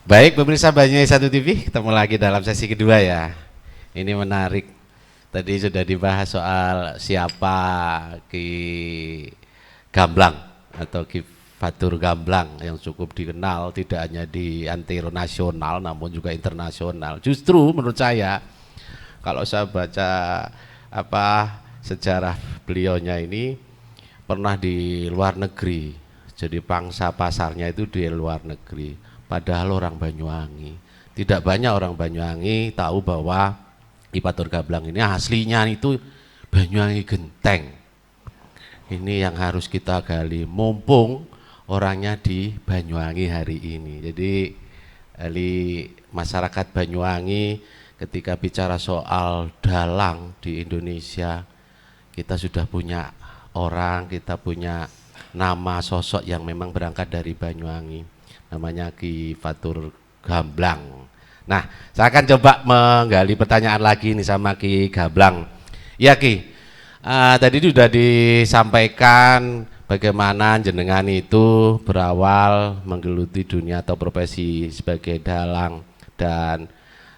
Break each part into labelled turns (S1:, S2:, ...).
S1: Baik, pemirsa Banyuwangi 1 TV, ketemu lagi dalam sesi kedua ya. Ini menarik. Tadi sudah dibahas soal siapa Ki Gamblang atau Ki Fatur Gamblang yang cukup dikenal tidak hanya di antero nasional namun juga internasional. Justru menurut saya kalau saya baca sejarah beliaunya ini pernah di luar negeri. Jadi pangsa pasarnya itu di luar negeri. Padahal orang Banyuwangi, tidak banyak orang Banyuwangi tahu bahwa Ki Fatur Gamblang ini aslinya itu Banyuwangi Genteng. Ini yang harus kita gali, mumpung orangnya di Banyuwangi hari ini. Jadi masyarakat Banyuwangi ketika bicara soal dalang di Indonesia, kita sudah punya orang, kita punya nama sosok yang memang berangkat dari Banyuwangi. Namanya Ki Fatur Gamblang. Nah, saya akan coba menggali pertanyaan lagi nih sama Ki Gamblang. Ya Ki, tadi sudah disampaikan bagaimana jenengan itu berawal menggeluti dunia atau profesi sebagai dalang, dan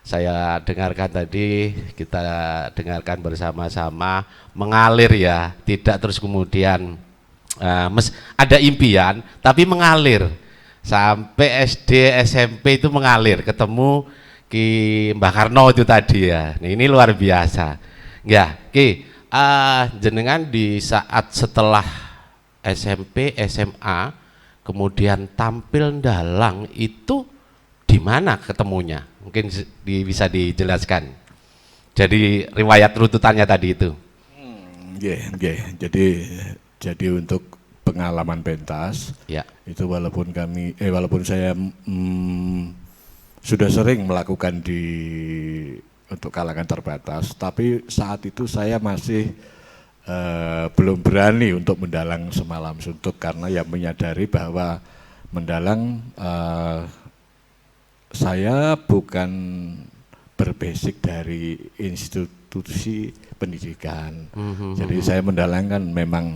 S1: saya dengarkan tadi, kita dengarkan bersama-sama mengalir ya, tidak terus kemudian ada impian tapi mengalir. Sampai SD, SMP itu mengalir, ketemu Ki Mbah Karno itu tadi ya. Nah, ini luar biasa. Ya, Ki, jenengan di saat setelah SMP, SMA, kemudian tampil dalang itu di mana ketemunya? Mungkin bisa dijelaskan. Jadi riwayat runutannya tadi itu.
S2: Jadi untuk pengalaman pentas
S1: ya.
S2: Itu walaupun saya sudah sering melakukan untuk kalangan terbatas, tapi saat itu saya masih belum berani untuk mendalang semalam suntuk karena ya menyadari bahwa mendalang saya bukan berbasic dari institusi pendidikan. Jadi saya mendalang kan memang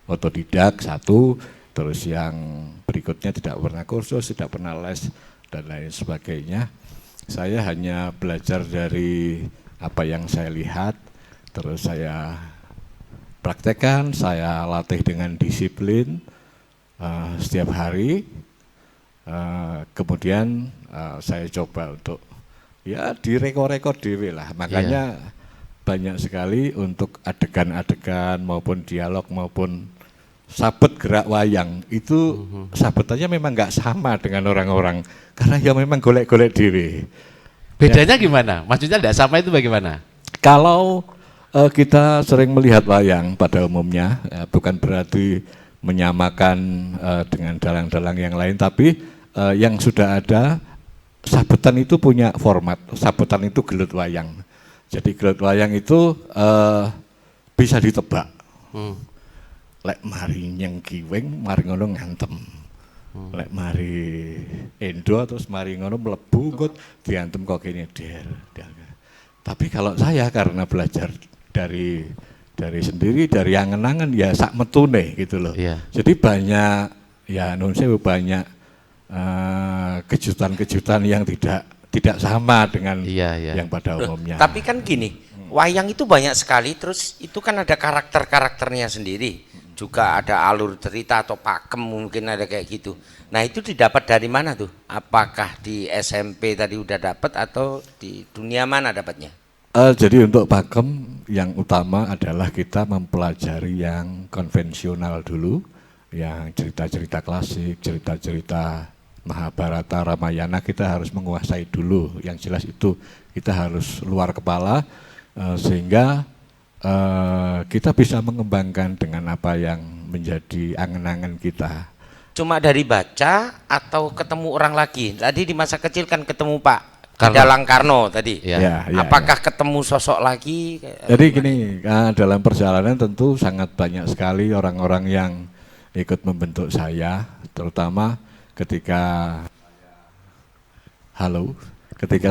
S2: otodidak satu, terus yang berikutnya tidak pernah kursus, tidak pernah les dan lain sebagainya. Saya hanya belajar dari apa yang saya lihat, terus saya praktekkan, saya latih dengan disiplin setiap hari. Kemudian saya coba untuk ya direkor-rekor dewe lah, makanya banyak sekali untuk adegan-adegan maupun dialog maupun sabet gerak wayang itu sabetannya memang nggak sama dengan orang-orang karena ya memang golek-golek dewe.
S1: Bedanya gimana? Maksudnya tidak sama itu bagaimana?
S2: Kalau kita sering melihat wayang pada umumnya bukan berarti menyamakan dengan dalang-dalang yang lain, tapi yang sudah ada sabetan itu punya format, sabetan itu gelut wayang. Jadi gelut wayang itu bisa ditebak. Lek mari nyengkiwing, mari ngono ngantem. Lek mari endo terus mari ngono mlebu kok diantem kok kene der. Tapi kalau saya karena belajar dari sendiri, dari angen-angen ya sak metune gitu loh. Jadi banyak ya nun sewu banyak kejutan-kejutan yang tidak sama dengan yang pada umumnya.
S3: Tapi kan gini, wayang itu banyak sekali, terus itu kan ada karakter-karakternya sendiri, juga ada alur cerita atau pakem mungkin ada kayak gitu. Nah itu didapat dari mana tuh? Apakah di SMP tadi udah dapat atau di dunia mana dapatnya?
S2: Jadi untuk pakem yang utama adalah kita mempelajari yang konvensional dulu, yang cerita-cerita klasik, cerita-cerita Mahabharata, Ramayana kita harus menguasai dulu. Yang jelas itu kita harus luar kepala sehingga kita bisa mengembangkan dengan apa yang menjadi angen-angen kita.
S3: Cuma dari baca atau ketemu orang lagi? Tadi di masa kecil kan ketemu Pak Dalang Karno tadi. Apakah ketemu sosok lagi?
S2: Jadi gini, dalam perjalanan tentu sangat banyak sekali orang-orang yang ikut membentuk saya, terutama ketika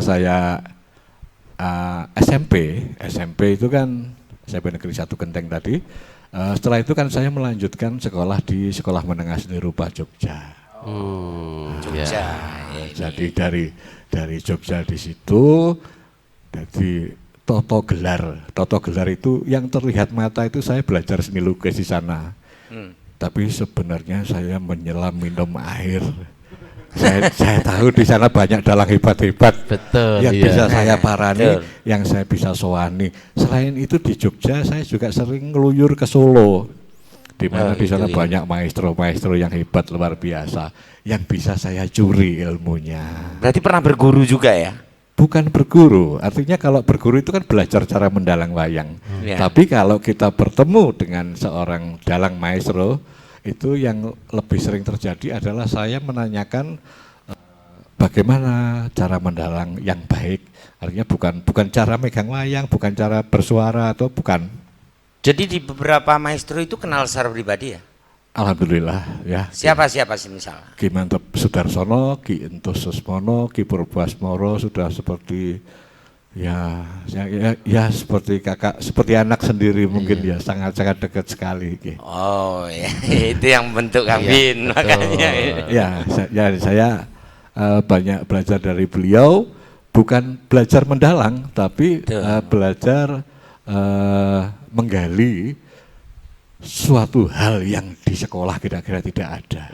S2: saya SMP itu kan SMP Negeri 1 Genteng tadi. Setelah itu kan saya melanjutkan sekolah di Sekolah Menengah Seni Rupa Jogja.
S3: Jogja.
S2: jadi dari Jogja di situ, jadi Toto Gelar itu yang terlihat mata itu saya belajar seni lukis di sana. Tapi sebenarnya saya menyelam minum air. Saya tahu di sana banyak dalang hebat-hebat.
S1: Betul.
S2: Yang
S1: iya.
S2: bisa saya parani,
S3: Betul.
S2: yang saya bisa soani. Selain itu di Jogja saya juga sering ngeluyur ke Solo. Di mana di sana
S3: itu,
S2: banyak maestro-maestro yang hebat luar biasa yang bisa saya curi ilmunya.
S3: Berarti pernah berguru juga ya?
S2: Bukan berguru, artinya kalau berguru itu kan belajar cara mendalang wayang.
S3: Ya.
S2: Tapi kalau kita bertemu dengan seorang dalang maestro, itu yang lebih sering terjadi adalah saya menanyakan bagaimana cara mendalang yang baik. Artinya bukan cara megang wayang, bukan cara bersuara atau bukan.
S3: Jadi di beberapa maestro itu kenal secara pribadi ya?
S2: Alhamdulillah ya.
S3: Siapa sih misalnya?
S2: Ki Mantep Sudarsono, Ki Entus Susmono, Ki Purbasmoro sudah seperti ya seperti kakak, seperti anak sendiri mungkin ya, sangat dekat sekali. Ki.
S3: Oh ya, itu yang bentuk kambing makanya.
S2: Saya banyak belajar dari beliau, bukan belajar mendalang, tapi belajar menggali suatu hal yang di sekolah kira-kira tidak ada.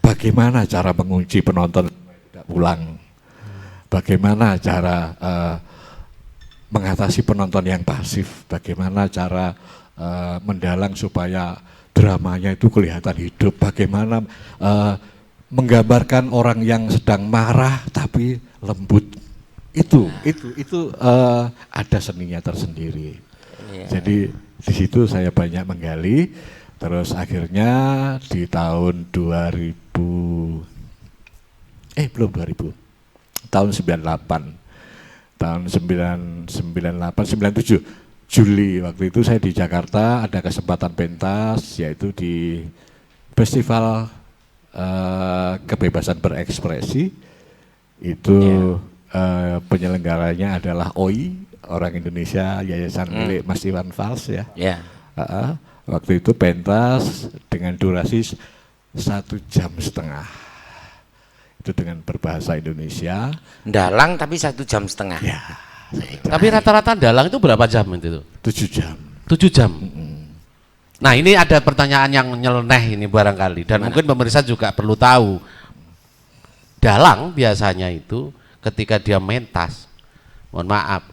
S2: Bagaimana cara mengunci penonton tidak pulang? Bagaimana cara mengatasi penonton yang pasif? Bagaimana cara mendalang supaya dramanya itu kelihatan hidup? Bagaimana menggambarkan orang yang sedang marah tapi lembut? Itu ada seninya tersendiri. Jadi di situ saya banyak menggali, terus akhirnya di tahun 2000, tahun 97 Juli waktu itu saya di Jakarta ada kesempatan pentas, yaitu di Festival Kebebasan Berekspresi. Itu penyelenggaranya adalah OI, orang Indonesia, Yayasan milik Mas Iwan Fals ya. Waktu itu pentas dengan durasi 1,5 jam. Itu dengan berbahasa Indonesia.
S3: Dalang tapi 1,5 jam.
S2: Ya.
S1: Tapi rata-rata dalang itu berapa jam itu?
S2: 7 jam.
S1: 7 jam. Nah ini ada pertanyaan yang nyeleneh ini barangkali, dan mungkin pemirsa juga perlu tahu. Dalang biasanya itu ketika dia mentas, mohon maaf,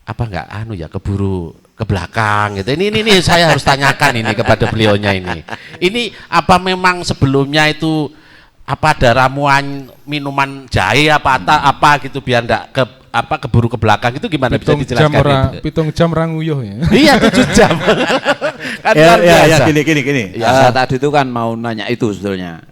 S1: apa enggak keburu ke belakang gitu. Ini saya harus tanyakan ini kepada beliaunya ini. Ini apa memang sebelumnya itu apa ada ramuan minuman jahe apa gitu biar enggak keburu ke belakang, itu gimana bisa dijelaskan?
S4: 7 jam ranguyuh ya.
S1: Iya 7 jam. Kan
S2: ya, gini.
S5: Saya tadi itu kan mau nanya itu sebetulnya.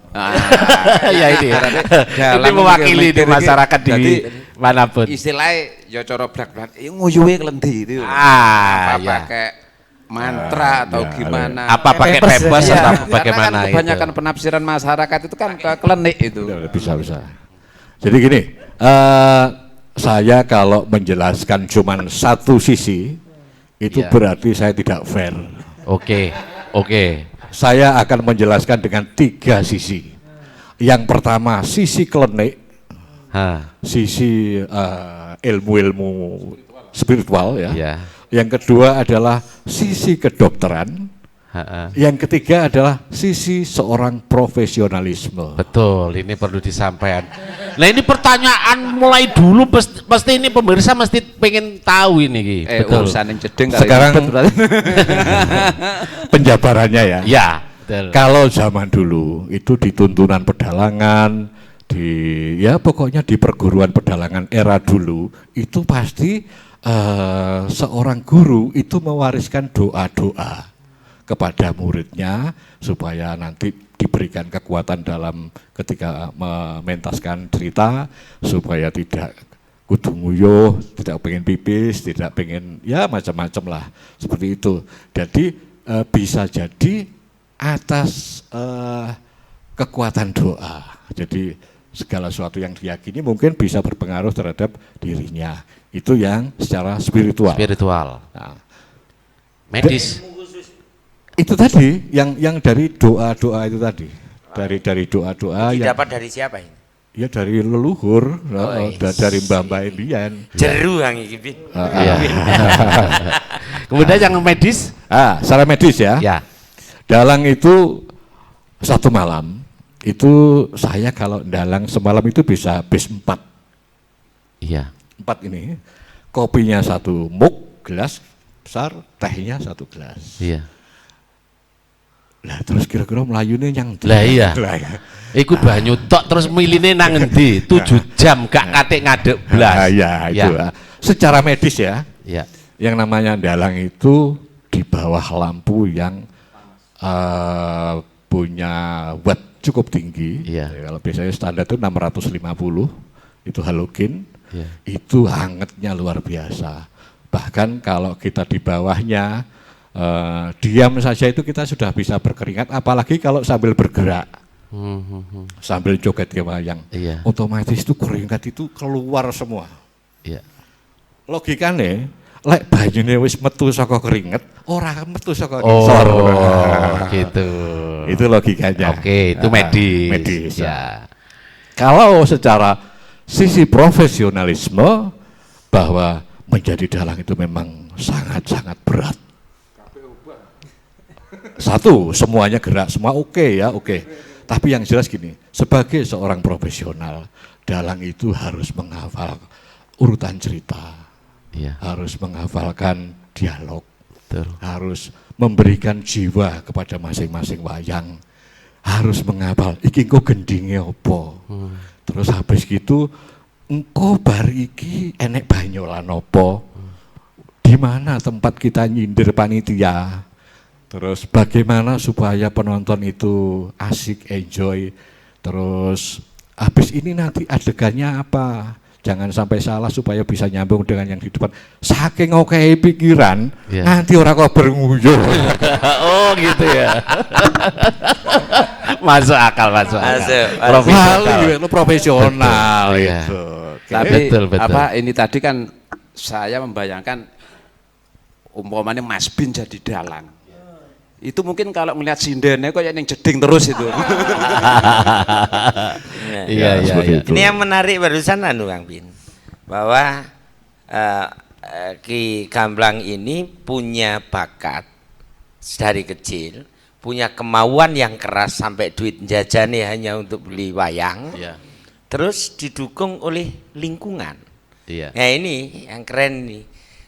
S1: Ya ini mewakili di masyarakat di manapun.
S5: Istilahnya ya cara blak-blak nguyuhe klendi itu. Pakai mantra atau gimana?
S1: Apa pakai pepes atau bagaimana?
S5: Kan kebanyakan penafsiran masyarakat itu kan ke klenik itu.
S2: Bisa. Jadi gini, saya kalau menjelaskan cuman satu sisi itu berarti saya tidak fair. Oke. Saya akan menjelaskan dengan 3 sisi. Yang pertama sisi klenik, sisi ilmu-ilmu spiritual ya. Yang kedua adalah sisi kedokteran. Yang ketiga adalah sisi seorang profesionalisme.
S1: Betul, ini perlu disampaikan. Nah ini pertanyaan mulai dulu pasti ini pemirsa mesti pengen tahu ini. Betul.
S2: Sekarang penjabarannya ya.
S1: Ya. Betul.
S2: Kalau zaman dulu itu di tuntunan pedalangan, pokoknya di perguruan pedalangan era dulu itu pasti seorang guru itu mewariskan doa-doa kepada muridnya supaya nanti diberikan kekuatan dalam ketika mementaskan cerita, supaya tidak kudu nguyuh, tidak pengen pipis, tidak pengen macam-macam lah seperti itu. Jadi bisa jadi atas kekuatan doa. Jadi segala sesuatu yang diyakini mungkin bisa berpengaruh terhadap dirinya. Itu yang secara spiritual. Nah,
S1: medis.
S2: Itu tadi yang dari doa-doa itu tadi. Dari doa-doa yang
S3: Didapat dari siapa ini?
S2: Ya dari leluhur, dari mbah-mbah Indian.
S3: Jeru yang iki, Bin.
S1: Iya. Kemudian yang medis?
S2: Secara medis ya.
S1: Ya.
S2: Dalang itu satu malam, itu saya kalau dalang semalam itu bisa habis 4.
S1: Iya.
S2: 4 ini. Kopinya 1 mug, gelas besar, tehnya 1 gelas.
S1: Iya.
S2: Lah terus kira-kira melayune yang
S1: Lah iya.
S2: Lah ya.
S1: Iku banyu tok terus miline nang endi? 7 jam gak katik ngadeg blas.
S2: Ya itu. Secara medis ya.
S1: Ya.
S2: Yang namanya dalang itu di bawah lampu yang punya watt cukup tinggi.
S1: Iya.
S2: Ya, kalau biasanya standar itu 650 itu halogen.
S1: Iya.
S2: Itu hangatnya luar biasa. Bahkan kalau kita di bawahnya diam saja itu kita sudah bisa berkeringat, apalagi kalau sambil bergerak. Sambil joget ya wayang.
S1: Iya.
S2: Otomatis itu keringat itu keluar semua.
S1: Iya.
S2: Logikane lek banyune wis metu saka keringet, ora metu saka
S1: Oh,
S2: ngisor.
S1: gitu.
S2: Itu logikanya.
S1: Oke, itu medis.
S2: Medis.
S1: Ya.
S2: Kalau secara sisi profesionalisme bahwa menjadi dalang itu memang sangat-sangat berat. Satu, semuanya gerak, semua oke ya, oke. Tapi yang jelas gini, sebagai seorang profesional, dalang itu harus menghafal urutan cerita,
S1: Iya.
S2: harus menghafalkan dialog,
S1: Betul.
S2: harus memberikan jiwa kepada masing-masing wayang, harus menghafal iki engko gendinge opo. Terus habis gitu engko bar iki enek banyolan opo. Di mana tempat kita nyindir panitia. Terus bagaimana supaya penonton itu asik, enjoy. Terus habis ini nanti adegannya apa? Jangan sampai salah supaya bisa nyambung dengan yang di depan. Saking oke pikiran, nanti orang kok bernguyu.
S1: Oh gitu ya. Masuk akal, masuk akal.
S2: Profesional
S1: Iya.
S2: itu.
S5: Tapi
S1: Betul, betul.
S5: apa ini tadi kan saya membayangkan umpamanya Mas Bin jadi dalang. Itu mungkin kalau melihat sindennya kok yang jeding terus itu.
S1: Iya, iya, iya.
S3: Ini yang menarik barusan Kang Bin, bahwa Ki Gamblang ini punya bakat dari kecil, punya kemauan yang keras sampai duit jajannya hanya untuk beli wayang.
S1: Iya.
S3: Terus didukung oleh lingkungan.
S1: Iya.
S3: Nah ini yang keren nih.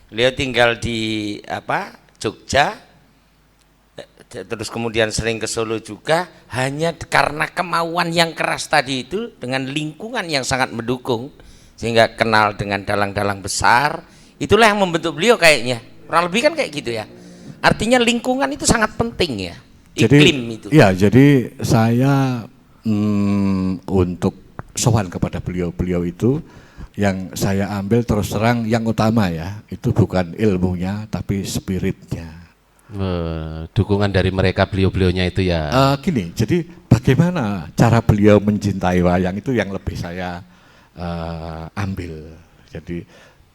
S3: Beliau tinggal di Jogja. Terus kemudian sering ke Solo juga hanya karena kemauan yang keras tadi itu dengan lingkungan yang sangat mendukung sehingga kenal dengan dalang-dalang besar. Itulah yang membentuk beliau kayaknya. Kurang lebih kan kayak gitu ya. Artinya lingkungan itu sangat penting ya. Iklim itu.
S2: Ya, jadi saya untuk sowan kepada beliau itu yang saya ambil terus terang yang utama ya, itu bukan ilmunya tapi spiritnya.
S1: Dukungan dari mereka beliau-beliaunya itu ya.
S2: Gini, jadi bagaimana cara beliau mencintai wayang itu yang lebih saya ambil. Jadi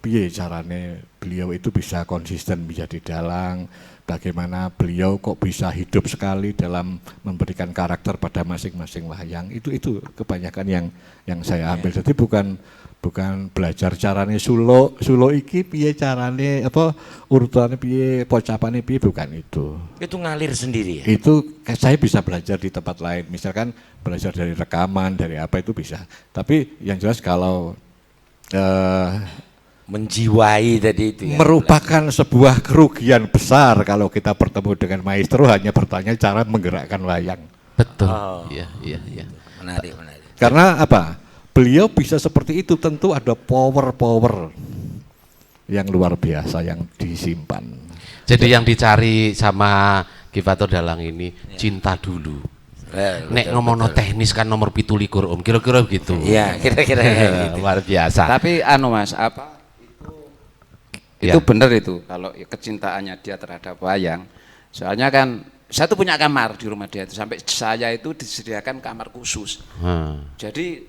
S2: piye carane beliau itu bisa konsisten menjadi dalang, bagaimana beliau kok bisa hidup sekali dalam memberikan karakter pada masing-masing wayang. Itu kebanyakan yang saya ambil. Jadi bukan belajar carane sulo iki piye carane urutane piye pocapane piye, bukan itu.
S3: Itu ngalir sendiri ya.
S2: Itu saya bisa belajar di tempat lain, misalkan belajar dari rekaman, dari apa itu bisa. Tapi yang jelas kalau
S3: menjiwai tadi itu ya.
S2: Merupakan sebuah kerugian besar kalau kita bertemu dengan maestro hanya bertanya cara menggerakkan wayang.
S1: Betul.
S3: Oh.
S1: Iya.
S3: Menarik.
S2: Karena apa? Beliau bisa seperti itu, tentu ada power yang luar biasa yang disimpan.
S1: Jadi yang dicari sama Givator Dalang ini cinta dulu. Nek ngomongno teknis kan nomor 17 Om, kira-kira gitu.
S3: Iya, kira-kira gitu.
S1: Luar biasa.
S5: Tapi Mas, itu benar itu kalau kecintaannya dia terhadap wayang. Soalnya kan saya tuh punya kamar di rumah dia itu, sampai saya itu disediakan kamar khusus. Jadi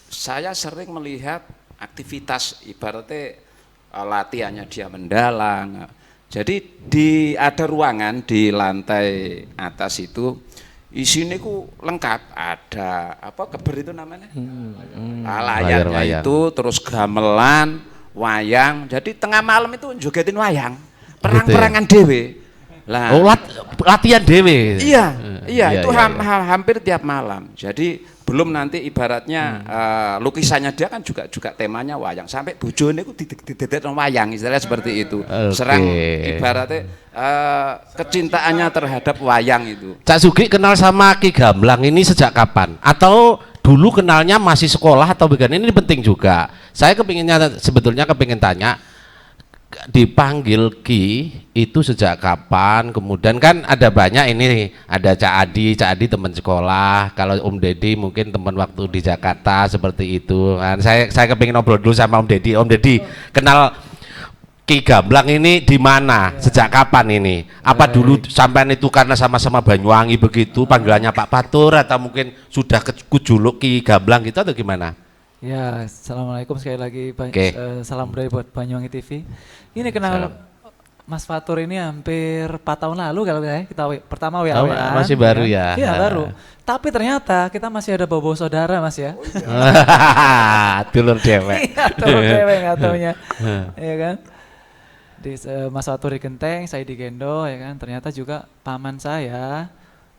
S5: saya sering melihat aktivitas ibaratnya latihannya dia mendalang. Jadi ada ruangan di lantai atas itu Isinya ku lengkap, ada apa keber itu namanya,
S1: Layar
S5: layarnya
S1: wayang.
S5: itu, terus gamelan, wayang. Jadi tengah malam itu jogetin wayang, perang-perangan dewe. Lah,
S1: Oh, latihan dewe.
S5: iya,
S1: Iya,
S5: itu
S1: iya,
S5: hampir tiap malam. Jadi belum nanti ibaratnya lukisannya dia kan juga temanya wayang. Sampai bojone itu didedet wayang, istilahnya seperti itu.
S1: Oke.
S5: Serang ibaratnya kecintaannya terhadap wayang itu.
S1: Cak Sugih kenal sama Ki Gamblang ini sejak kapan? Atau dulu kenalnya masih sekolah atau bagaimana? Ini penting juga. Saya sebetulnya kepingin tanya, dipanggil Ki itu sejak kapan? Kemudian kan ada banyak ini, ada Cak Adi teman sekolah. Kalau Om Deddy mungkin teman waktu di Jakarta seperti itu. Kan saya kepingin ngobrol dulu sama Om Deddy. Om Deddy kenal Ki Gamblang ini di mana? Sejak kapan ini? Apa dulu sampean itu karena sama-sama Banyuwangi begitu panggilannya Pak Patur atau mungkin sudah kujuluk Ki Gamblang gitu atau gimana?
S4: Ya, assalamualaikum sekali lagi.
S1: Oke.
S4: Salam budaya buat Banyuwangi TV. Ini kenal Mas Fatur ini hampir 4 tahun lalu kalau kita pertama WA.
S1: Masih baru ya?
S4: Iya baru. Tapi ternyata kita masih ada bobo saudara Mas ya.
S1: Dulur dewek.
S4: Iya, dulur dewek nggak taunya. Iya kan. Mas Fatur di Genteng, saya di Gendo ya kan. Ternyata juga paman saya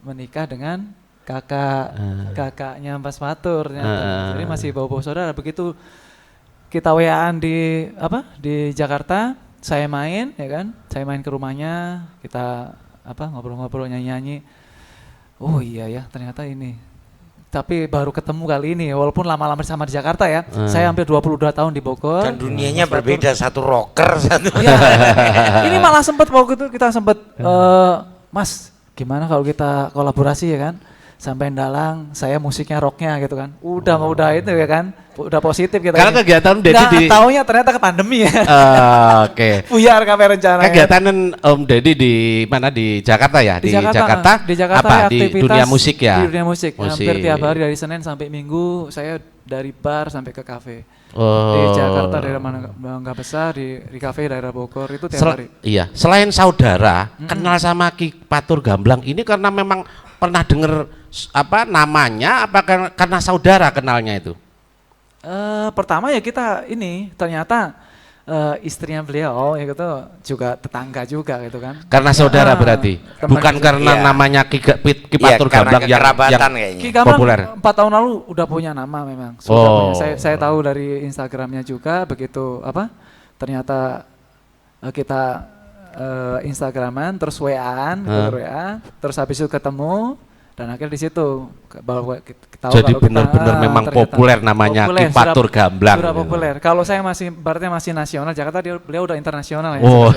S4: menikah dengan kakaknya Mas Fatur ternyata. Jadi masih bawa saudara. Begitu kita WA-an di Jakarta, saya main ya kan, saya main ke rumahnya, kita ngobrol-ngobrol, nyanyi-nyanyi. Oh iya ya, ternyata ini. Tapi baru ketemu kali ini, walaupun lama-lama sama di Jakarta ya. Saya hampir 22 tahun di Bogor.
S3: Dan dunianya berbeda, satu rocker, satu.
S4: Ya, ini malah sempat waktu itu kita sempat Mas, gimana kalau kita kolaborasi ya kan? Sampai Dalang, saya musiknya rocknya gitu kan. Udah itu ya kan, udah positif gitu.
S1: Karena kegiatan Deddy di
S4: taunya ternyata ke pandemi ya.
S1: Oke.
S4: Buyar kami rencananya.
S1: Kegiatan Om Deddy di mana, di Jakarta ya? Di Jakarta
S4: apa?
S1: Di dunia musik ya?
S4: Di dunia musik. Hampir tiap hari dari Senin sampai Minggu saya dari bar sampai ke kafe. Di Jakarta daerah Mangga Besar, di kafe daerah Bogor itu tiap hari.
S1: Iya, selain saudara, kenal sama Ki Patur Gamblang ini karena memang pernah dengar namanya, apa karena saudara kenalnya itu?
S4: Pertama ya kita ini ternyata istrinya beliau ya gitu juga tetangga juga gitu kan.
S1: Karena saudara berarti, bukan karena
S3: Iya.
S1: namanya Ki Patur Gamblang yang
S4: Ki Gamblang
S1: populer.
S4: 4 tahun lalu udah punya nama memang.
S1: Oh.
S4: Saya tahu dari Instagramnya juga begitu ternyata kita Instagraman terus WA-an, terus habis itu ketemu dan akhirnya di situ bahwa kita tahu
S1: Jadi
S4: kalau
S1: benar-benar memang populer namanya Ki Patur Gamblang.
S4: Sudah populer. Kalau saya berarti masih nasional, Jakarta beliau udah internasional ya.
S1: Oh,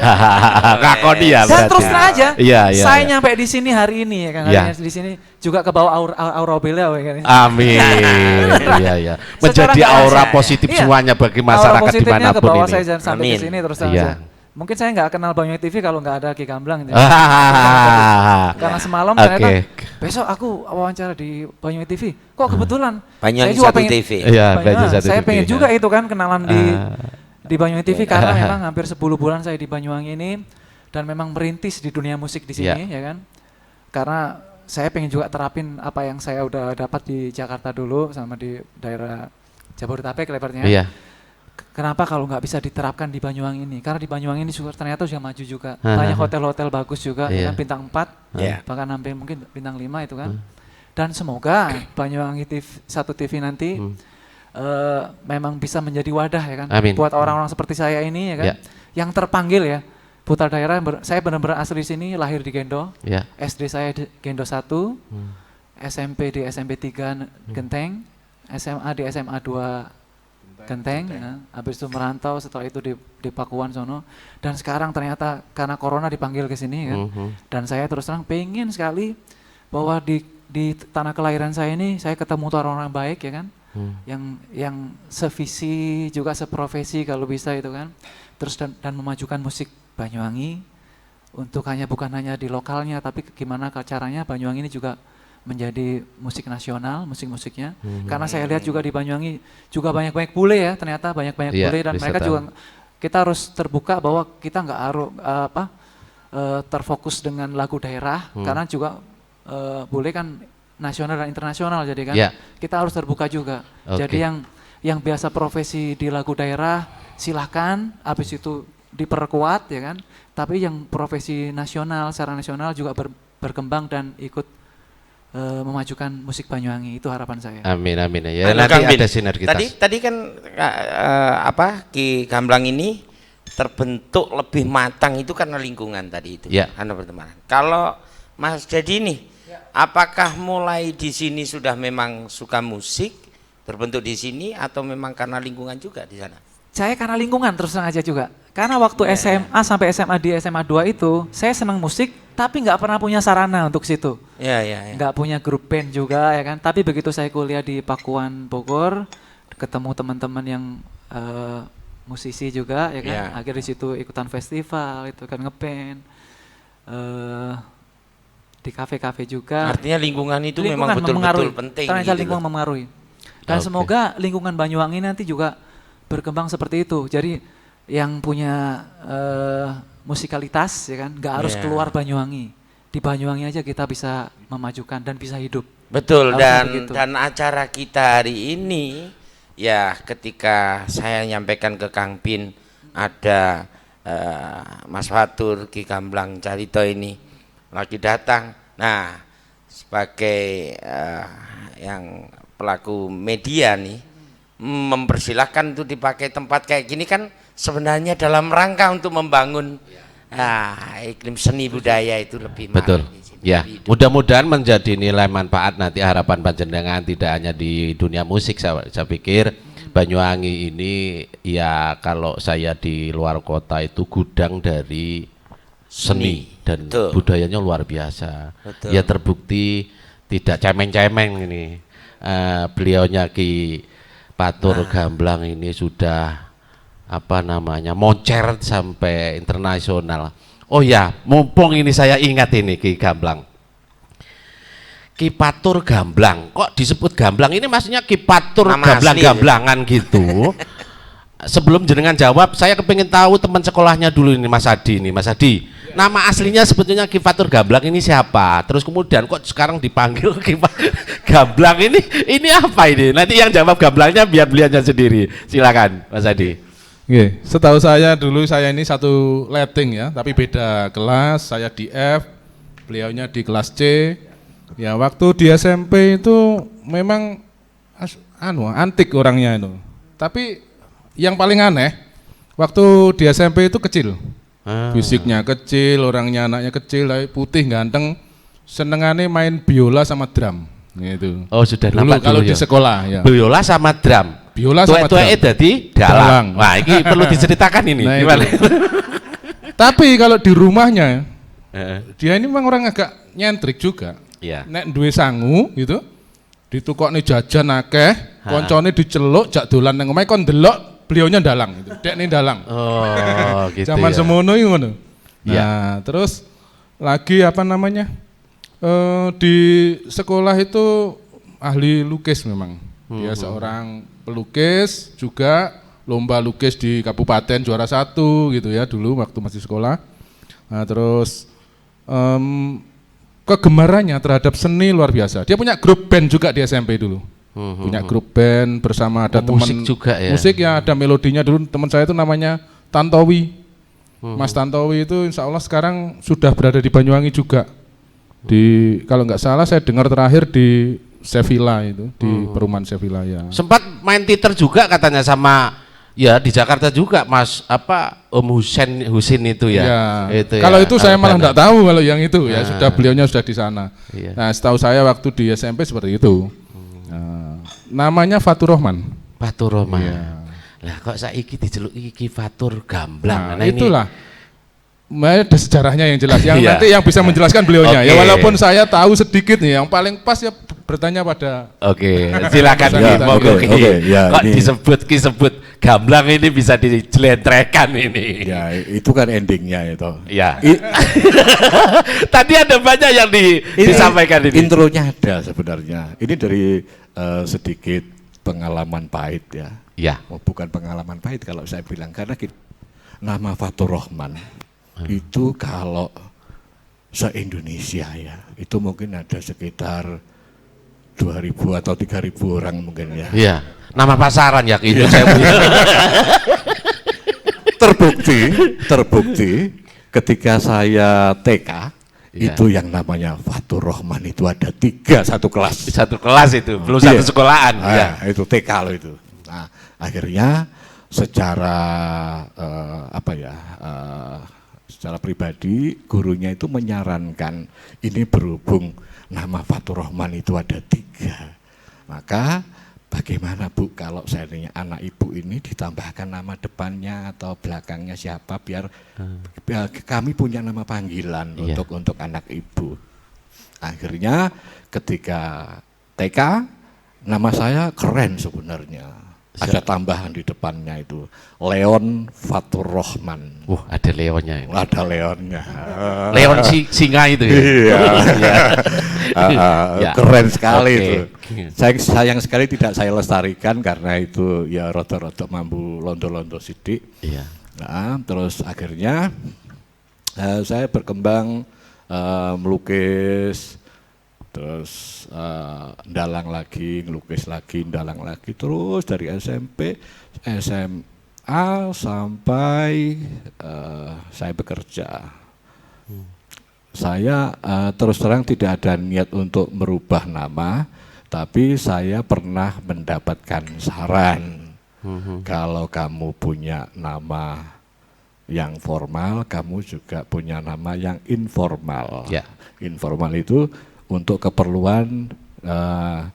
S1: ngakoni ya
S4: Dan
S1: berarti.
S4: terus terang aja,
S1: Iya,
S4: saya nyampe di sini hari ini ya kan,
S1: Iya.
S4: hari ini di sini juga ke bawah aura beliau ya kan.
S1: Amin. Iya, iya.
S4: Secara
S1: Menjadi
S4: nggak
S1: aura
S4: langsung.
S1: positif
S4: Iya.
S1: semuanya bagi
S4: Aura
S1: masyarakat
S4: positifnya ke
S1: dimanapun
S4: bawah
S1: ini.
S4: saya sampai
S3: Amin.
S4: ke sini terus terang
S1: Iya.
S4: aja. Mungkin saya nggak kenal Banyuwangi TV kalau nggak ada Ki Gamblang. Gitu. Karena semalam
S1: Oke.
S4: ternyata besok aku wawancara di Banyuwangi TV. Kok kebetulan?
S3: Banyuwangi
S4: saya juga
S3: 1 TV.
S1: Iya, Banyuwangi 1
S4: saya
S1: TV,
S4: pengen
S1: ya.
S4: juga itu kan kenalan di Banyuwangi TV karena memang hampir 10 bulan saya di Banyuwangi ini dan memang merintis di dunia musik di sini ya kan. Karena saya pengen juga terapin apa yang saya udah dapat di Jakarta dulu sama di daerah Jabodetabek lebarnya.
S1: Iya.
S4: Kenapa kalau nggak bisa diterapkan di Banyuwangi ini? Karena di Banyuwangi ini juga ternyata sudah maju juga. Banyak hotel-hotel bagus juga,
S1: Iya.
S4: ya kan, bintang 4, bahkan hampir mungkin bintang 5 itu kan. Dan semoga Banyuwangi TV, 1 TV nanti memang bisa menjadi wadah ya kan.
S1: Amin.
S4: Buat orang-orang seperti saya ini ya kan, yang terpanggil ya. Putra daerah, saya benar-benar asli di sini, lahir di Gendo.
S1: Iya.
S4: SD saya di Gendo 1, SMP di SMP 3 Genteng, SMA di SMA 2 Genteng, ya. Habis itu merantau, setelah itu di Pakuan sono, dan sekarang ternyata karena corona dipanggil ke sini kan, dan saya terus terang pengen sekali bahwa di tanah kelahiran saya ini saya ketemu orang-orang baik ya kan, yang sevisi juga seprofesi kalau bisa itu kan, terus dan memajukan musik Banyuwangi untuk bukan hanya di lokalnya, tapi gimana caranya Banyuwangi ini juga menjadi musik nasional, musik-musiknya. Karena saya lihat juga di Banyuwangi juga banyak-banyak bule ya, ternyata banyak-banyak bule, dan mereka juga kita harus terbuka bahwa kita nggak harus terfokus dengan lagu daerah, karena juga boleh kan nasional dan internasional, jadi kan
S1: Ya.
S4: kita harus terbuka juga.
S1: Oke.
S4: Jadi yang biasa profesi di lagu daerah silahkan, habis itu diperkuat ya kan. Tapi yang profesi nasional secara nasional juga berkembang dan ikut memajukan musik Banyuwangi, itu harapan saya.
S1: Amin amin ya.
S3: Anu,
S1: Nanti
S3: Kang Bin,
S1: ada sinergitas.
S3: Tadi kan Ki Gamblang ini terbentuk lebih matang itu karena lingkungan tadi itu,
S1: Ya.
S3: karena pertemanan. Kalau Mas Dedi ini, apakah mulai di sini sudah memang suka musik, terbentuk di sini, atau memang karena lingkungan juga di sana?
S4: Saya karena lingkungan terus terang aja juga. Karena waktu SMA sampai SMA di SMA 2 itu, saya senang musik tapi nggak pernah punya sarana untuk situ.
S3: Ya.
S4: Nggak punya grup band juga ya kan. Tapi begitu saya kuliah di Pakuan Bogor, ketemu teman-teman yang musisi juga ya kan.
S3: Ya.
S4: Akhirnya di situ ikutan festival itu kan ngeband. Di kafe-kafe juga.
S3: Artinya lingkungan itu memang
S4: Lingkungan
S3: betul-betul
S4: mempengaruhi.
S3: penting.
S4: Ternyata
S3: gitu
S4: lingkungan
S3: loh.
S4: mempengaruhi. Dan
S1: Oke.
S4: semoga lingkungan Banyuwangi nanti juga berkembang seperti itu. Jadi yang punya musikalitas ya kan, nggak harus
S3: Iya.
S4: keluar Banyuwangi. Di Banyuwangi aja kita bisa memajukan dan bisa hidup.
S3: Betul,
S4: Harusnya begitu.
S3: dan acara kita hari ini ya, ketika saya nyampaikan ke Kang Bin ada Mas Fatur, Ki Gamblang Carito ini lagi datang. Nah, sebagai yang pelaku media nih, mempersilahkan itu dipakai tempat kayak gini kan sebenarnya dalam rangka untuk membangun iklim seni budaya itu lebih
S1: Betul.
S3: marak di sini,
S1: Ya,
S3: lebih hidup.
S1: mudah-mudahan menjadi nilai manfaat nanti harapan panjenengan tidak hanya di dunia musik. Saya pikir Banyuwangi ini ya, kalau saya di luar kota itu gudang dari seni dan
S3: Betul.
S1: budayanya luar biasa.
S3: Betul.
S1: Ya terbukti tidak cemeng-cemeng ini. Beliaunya Ki Fatur Gamblang ini sudah moncer sampai internasional. Oh ya, mumpung ini saya ingat ini Ki Gamblang. Ki Fatur Gamblang, kok disebut Gamblang ini maksudnya Ki Fatur
S3: Nama asli
S1: Gamblang-gamblangan gitu. Sebelum jenengan jawab, saya kepingin tahu teman sekolahnya dulu ini Mas Adi ini, Mas Adi. Nama aslinya sebetulnya Ki Fatur Gamblang ini siapa? Terus kemudian kok sekarang dipanggil Gamblang ini apa ini? Nanti yang jawab Gamblangnya biar beliaunya sendiri. Silakan Mas Adi.
S6: Oke, setahu saya dulu saya ini satu letting ya, tapi beda kelas. Saya di F, beliaunya di kelas C. Ya, waktu di SMP itu memang antik orangnya itu. Tapi yang paling aneh, waktu di SMP itu kecil. Fisiknya kecil, orangnya anaknya kecil, putih, ganteng. Senengannya main biola sama drum gitu.
S1: Oh, sudah
S6: Dulu
S1: nampak
S6: kalau
S1: dulu
S6: di
S1: ya.
S6: sekolah ya.
S1: Biola sama drum.
S6: Biola sama drum.
S1: Tuwek-tuweke dadi dalang.
S6: Dalang.
S1: Wah, ini perlu diceritakan ini.
S6: Nah,
S1: Gimana?
S6: itu. Tapi kalau di rumahnya,
S1: Heeh.
S6: dia ini memang orang agak nyentrik juga.
S1: Iya.
S6: Nek duwe sangu gitu, ditukokne jajan akeh, koncone diceluk jak dolan nang omahe kon ndelok beliaunya dalang gitu. Dekne dalang.
S1: Oh, gitu
S6: Zaman
S1: ya.
S6: semono iku ngono.
S1: Iya.
S6: Nah, terus lagi di sekolah itu ahli lukis memang. Dia seorang pelukis juga, lomba lukis di kabupaten juara 1 gitu ya dulu waktu masih sekolah. Nah, terus kegemarannya terhadap seni luar biasa. Dia punya grup band juga di SMP dulu. Punya grup band bersama ada teman
S1: musik juga ya?
S6: Musik ya, ada melodinya dulu. Teman saya itu namanya Tantowi. Mas Tantowi itu insya Allah sekarang sudah berada di Banyuwangi juga. Kalau nggak salah saya dengar terakhir di Sevilla itu, di perumahan Sevilla ya.
S1: Sempat main teater juga katanya sama ya di Jakarta juga Mas Om Husin itu ya.
S6: Ya.
S1: Itu
S6: Kalau
S1: ya,
S6: itu saya malah
S1: Albana.
S6: nggak tahu kalau yang itu ya, sudah beliaunya sudah di sana.
S1: Iya.
S6: Nah, setahu saya waktu di SMP seperti itu. Nah, namanya Fatur Rahman.
S1: Fatur Rahman.
S6: Iya.
S1: Lah kok saiki dijeluki Ki Fatur Gamblang.
S6: Nah, itulah. Ada sejarahnya yang jelas, yang
S1: Iya.
S6: nanti yang bisa menjelaskan beliaunya.
S1: Oke.
S6: Ya walaupun saya tahu sedikit nih, yang paling pas ya bertanya pada
S1: Oke, silakan
S6: Ya,
S1: Ki, monggo
S2: oke,
S1: Ki.
S2: oke, ya,
S1: Kok
S2: ini-
S1: disebut Gamblang ini bisa dijelentrekan ini.
S2: Ya, itu kan endingnya itu.
S1: Ya.
S2: I-
S1: Tadi ada banyak yang disampaikan ini.
S2: Intronya ada sebenarnya. Ini dari sedikit pengalaman pahit ya.
S1: Ya.
S2: Oh, bukan pengalaman pahit kalau saya bilang, karena nama Fatur Rahman itu kalau se-Indonesia ya. Itu mungkin ada sekitar 2.000 atau 3.000 orang mungkin ya.
S1: Iya, nama pasaran ya itu saya punya.
S2: Terbukti ketika saya TK
S1: Iya.
S2: itu yang namanya Fatur Rahman itu ada 3 satu kelas.
S1: Satu kelas itu, belum
S2: Iya.
S1: satu sekolahan. Iya.
S2: Itu TK loh itu. Nah, akhirnya secara secara pribadi gurunya itu menyarankan ini berhubung nama Fatur Rahman itu ada 3, maka bagaimana Bu kalau seandainya anak ibu ini ditambahkan nama depannya atau belakangnya siapa biar kami punya nama panggilan
S1: Iya.
S2: untuk anak ibu. Akhirnya ketika TK nama saya keren sebenarnya. Ada tambahan di depannya itu Leon Fatur Rahman.
S1: Wah, ada Leonnya ini.
S2: Ada Leonnya.
S1: Leon singa itu ya.
S2: Iya.
S1: Ya.
S2: Keren sekali
S1: Oke.
S2: itu. Sayang sekali tidak saya lestarikan karena itu ya rada-rada mampu londo-londo sidik.
S1: Iya.
S2: Nah, terus akhirnya saya berkembang melukis, terus ndalang lagi, ngelukis lagi, ndalang lagi, terus dari SMP, SMA sampai saya bekerja. Saya terus terang tidak ada niat untuk merubah nama, tapi saya pernah mendapatkan saran. Kalau kamu punya nama yang formal, kamu juga punya nama yang informal.
S1: Ya.
S2: Informal itu untuk keperluan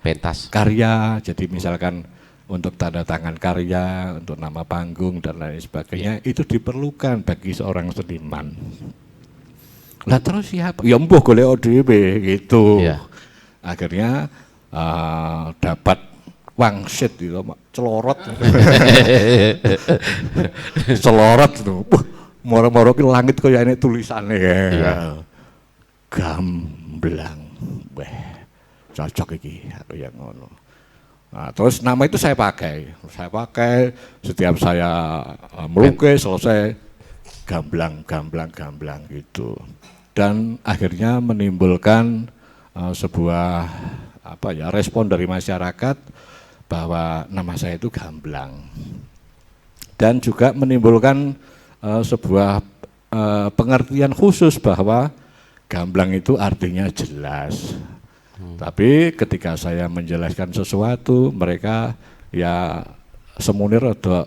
S1: Pentas.
S2: karya, jadi misalkan untuk tanda tangan karya, untuk nama panggung dan lain sebagainya, itu diperlukan bagi seorang seniman. Lah terus siapa? Ya mbuh golek dhewe gitu.
S1: Iya.
S2: Akhirnya dapat wangsit gitu, celorot. Celorot itu. Moro-moro ki langit kaya enek tulisane ya.
S1: Iya.
S2: Gamblang. Weh, cocok iki aku yang ngono. Nah, terus nama itu saya pakai setiap saya melukis selesai gamblang gitu. Dan akhirnya menimbulkan sebuah respon dari masyarakat bahwa nama saya itu gamblang. Dan juga menimbulkan sebuah pengertian khusus bahwa gamblang itu artinya jelas. Tapi ketika saya menjelaskan sesuatu, mereka ya semunir atau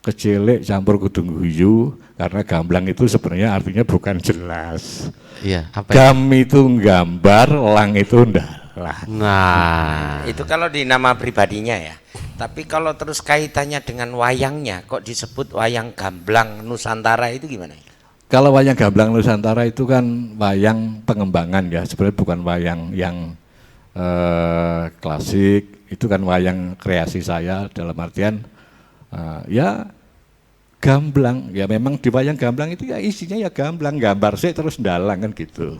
S2: kecilik campur kudung guyu, karena gamblang itu sebenarnya artinya bukan jelas.
S1: Iya, apa ya?
S2: Gam itu gambar, lang itu ndalah.
S1: Nah,
S3: Itu kalau di nama pribadinya ya. Tapi kalau terus kaitannya dengan wayangnya, kok disebut wayang gamblang Nusantara itu gimana?
S2: Kalau wayang gamblang Nusantara itu kan wayang pengembangan ya, sebenarnya bukan wayang yang klasik, itu kan wayang kreasi saya dalam artian ya gamblang, ya memang di wayang gamblang itu ya isinya ya gamblang, gambar sih terus ndalang kan gitu.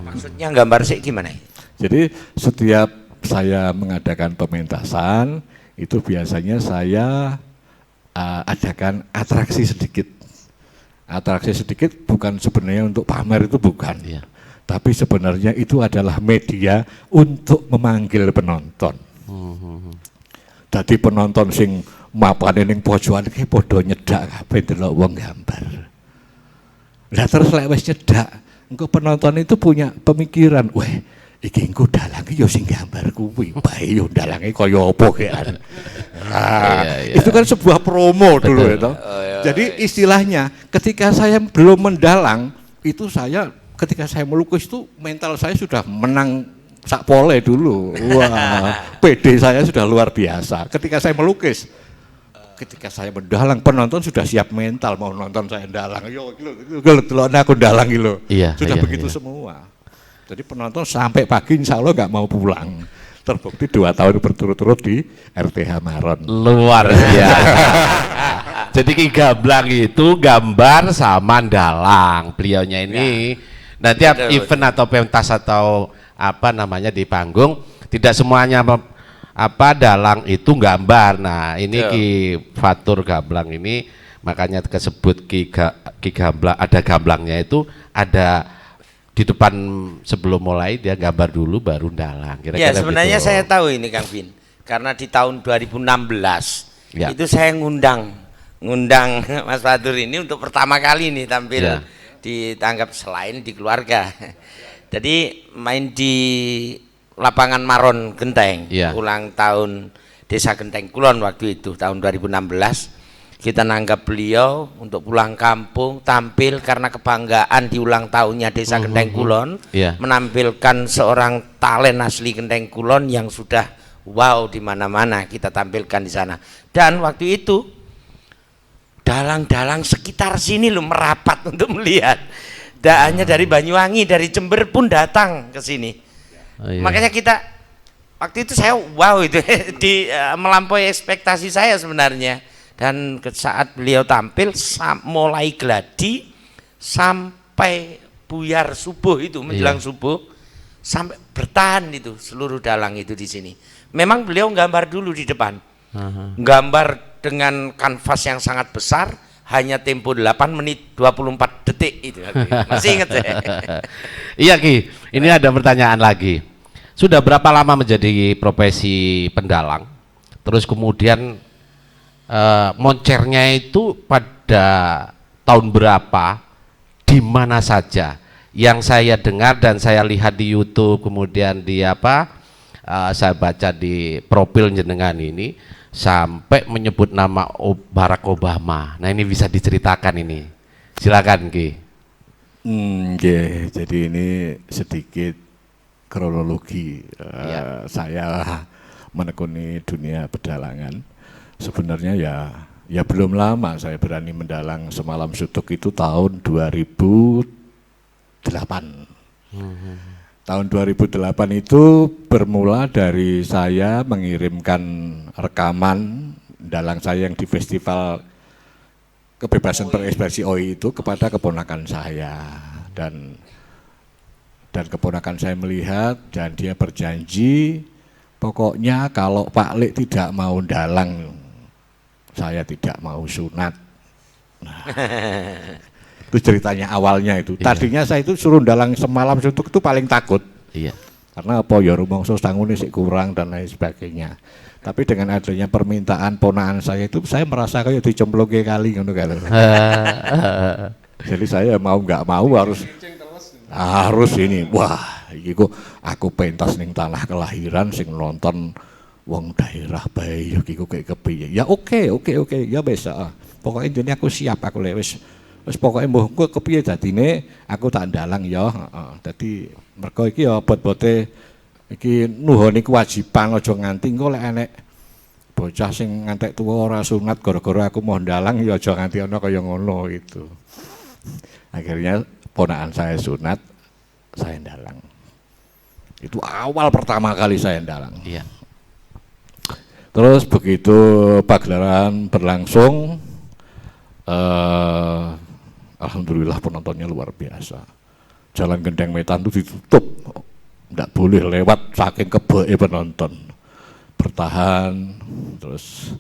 S3: Maksudnya gambar sih gimana?
S2: Jadi setiap saya mengadakan pementasan itu biasanya saya adakan atraksi sedikit. Atraksi sedikit bukan sebenarnya untuk pamer, itu bukan.
S1: Iya.
S2: Tapi sebenarnya itu adalah media untuk memanggil penonton. Jadi penonton sing mapane ning pojokan iki padha nyedak kabeh delok wong gambar. Lah terus lek wis nyedak, engko penonton itu punya pemikiran, weh iki engko dalange ya sing gambar kuwi, bae yo dalange kaya apa kean.
S1: Iya.
S2: Itu kan sebuah promo dulu itu. Jadi istilahnya ketika saya belum mendalang, itu saya ketika saya melukis itu mental saya sudah menang sak pole dulu. Wah, PD saya sudah luar biasa. Ketika saya melukis, ketika saya mendalang, penonton sudah siap mental mau nonton saya dalang. Yo, delokne aku dalang iki lho.
S1: Iya,
S2: Sudah
S1: iya,
S2: begitu
S1: iya.
S2: semua. Jadi penonton sampai pagi insya Allah nggak mau pulang. Terbukti 2 tahun berturut-turut di RTH Maron.
S1: luar biasa. Jadi Ki Gamblang itu gambar sama ndalang. Beliaunya ini nanti event atau pentas atau apa namanya di panggung, tidak semuanya dalang itu gambar. Nah, ini Ki Fatur Gamblang ini makanya disebut Ki Gamblang, ada gamblangnya itu ada di depan sebelum mulai dia gambar dulu baru ndalang.
S3: Ya
S1: Kira-kira
S3: sebenarnya
S1: gitu.
S3: saya tahu ini Kang Vin, karena di tahun 2016
S1: Ya.
S3: itu saya ngundang Mas Fatur ini untuk pertama kali nih tampil
S1: Ya.
S3: ditanggap selain di keluarga. Jadi main di lapangan Maron Genteng,
S1: Ya.
S3: ulang tahun Desa Genteng Kulon waktu itu tahun 2016. Kita nanggap beliau untuk pulang kampung tampil karena kebanggaan di ulang tahunnya Desa Genteng Kulon,
S1: Iya.
S3: menampilkan seorang talent asli Genteng Kulon yang sudah wow di mana-mana kita tampilkan di sana. Dan waktu itu dalang-dalang sekitar sini loh merapat untuk melihat. Tak hanya dari Banyuwangi, dari Jember pun datang ke sini.
S1: Oh, iya.
S3: Makanya kita waktu itu saya wow itu melampaui ekspektasi saya sebenarnya. Dan saat beliau tampil mulai gladi sampai buyar subuh itu menjelang subuh sampai bertahan itu seluruh dalang itu di sini. Memang beliau gambar dulu di depan. Gambar dengan kanvas yang sangat besar hanya tempo 8 menit 24 detik itu. Masih ingat saya.
S1: Iya Ki, ini ada pertanyaan lagi. Sudah berapa lama menjadi profesi pendalang? Terus kemudian moncernya itu pada tahun berapa, di mana saja? Yang saya dengar dan saya lihat di YouTube, kemudian di saya baca di profil jenengan ini sampai menyebut nama Barack Obama. Nah ini bisa diceritakan ini. Silakan Ki.
S2: Jadi ini sedikit kronologi saya menekuni dunia pedalangan. Sebenarnya ya belum lama saya berani mendalang Semalam Suntuk itu tahun 2008. Tahun 2008 itu bermula dari saya mengirimkan rekaman dalang saya yang di Festival Kebebasan Berekspresi OI itu kepada keponakan saya, dan keponakan saya melihat dan dia berjanji pokoknya kalau Pak Lek tidak mau dalang saya tidak mau sunat. Nah, itu ceritanya awalnya itu. Tadinya saya itu suruh dalang Semalam Suntuk itu paling takut.
S1: Iya.
S2: Karena apa ya rumangsa tangune sik kurang dan lain sebagainya. Tapi dengan adanya permintaan ponakan saya itu saya merasa kayak dicemplungke kali ngono kan. Jadi saya mau nggak mau harus ini. Wah, iki kok aku pentas ning tanah kelahiran sing nonton wong daerah bae iki kok kayak kepiye. Ya oke, ya wis Pokoknya intine aku siap aku lek wis pokoke mbuh engko kepiye dadine aku tak ndalang ya. Dadi mergo iki ya bot-bote iki nuhoni kewajiban aja nganti engko lek enek bocah sing ngantek tuwa ora sunat gara-gara aku mau ndalang ya aja nganti ana kaya ngono itu. Akhirnya ponakan saya sunat, saya ndalang. Itu awal pertama kali saya ndalang.
S1: Iya.
S2: Terus begitu pagelaran berlangsung, alhamdulillah penontonnya luar biasa. Jalan Gendeng Wetan itu ditutup, tidak boleh lewat saking kebeke penonton. Bertahan, terus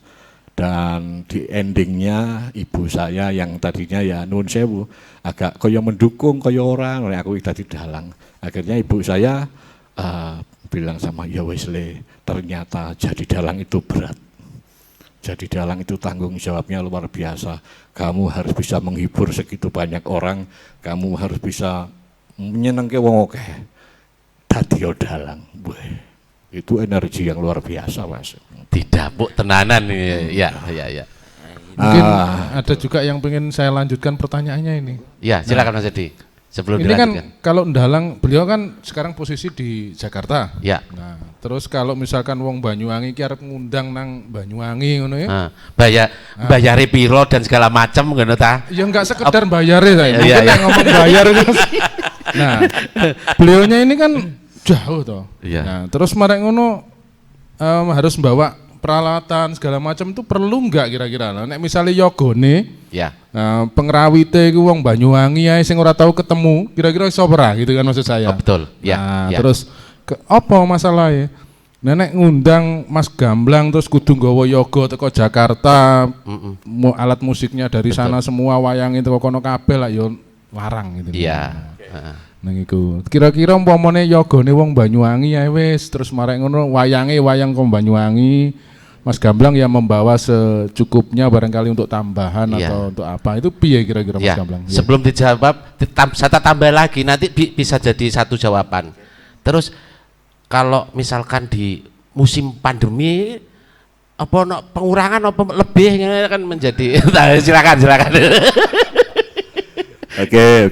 S2: dan di endingnya ibu saya yang tadinya ya nuwun sewu agak kaya mendukung kaya orang, aku dadi dalang. Akhirnya ibu saya bilang sama ya wis le, ternyata jadi dalang itu berat. Jadi dalang itu tanggung jawabnya luar biasa. Kamu harus bisa menghibur segitu banyak orang, kamu harus bisa menyenengke wong akeh. Dadi dalang. Itu energi yang luar biasa, Mas.
S1: Tidak, tenanan ya.
S6: Mungkin ada juga yang pengen saya lanjutkan pertanyaannya ini.
S1: Ya, silakan Mas Edi. Sebelum
S6: Ini kan
S1: dilanjutkan.
S6: kalau ndalang beliau kan sekarang posisi di Jakarta.
S1: Ya.
S6: Nah, terus kalau misalkan wong Banyuwangi ki arep ngundang nang Banyuwangi ngono ya.
S1: Bayari piro dan segala macam ngono ta?
S6: Ya enggak sekedar bayare saya.
S1: Iya,
S6: Mungkin
S1: iya.
S6: yang ngomong bayar itu. Nah, beliaunya ini kan jauh toh.
S1: Iya.
S6: Nah, terus marek ngono harus membawa peralatan segala macam itu perlu enggak kira-kira? Nah, nek misalnya yogone,
S1: Ya.
S6: pengrawite iku wong Banyuwangi ae sing ora tahu ketemu, kira-kira iso ora gitu kan maksud saya.
S1: Oh, betul. Ya.
S6: Nah,
S1: Ya.
S6: terus apa masalahnya? Nenek ngundang Mas Gamblang terus kudu nggawa yoga teko Jakarta, alat musiknya dari sana semua, wayang itu kono kabeh lah yo larang gitu.
S1: Iya.
S6: Nang iku. Kira-kira umpamane yogane wong Banyuwangi ae wis terus marek ngono wayange wayang kok Banyuwangi. Mas Gamblang yang membawa secukupnya barangkali untuk tambahan
S1: Iya.
S6: atau untuk apa. Itu piye kira-kira Mas
S1: Ya,
S6: Gamblang? Iya.
S1: sebelum dijawab, saya tambah lagi nanti bisa jadi satu jawaban. Terus kalau misalkan di musim pandemi apa pengurangan apa lebih kan menjadi silakan.
S2: Oke.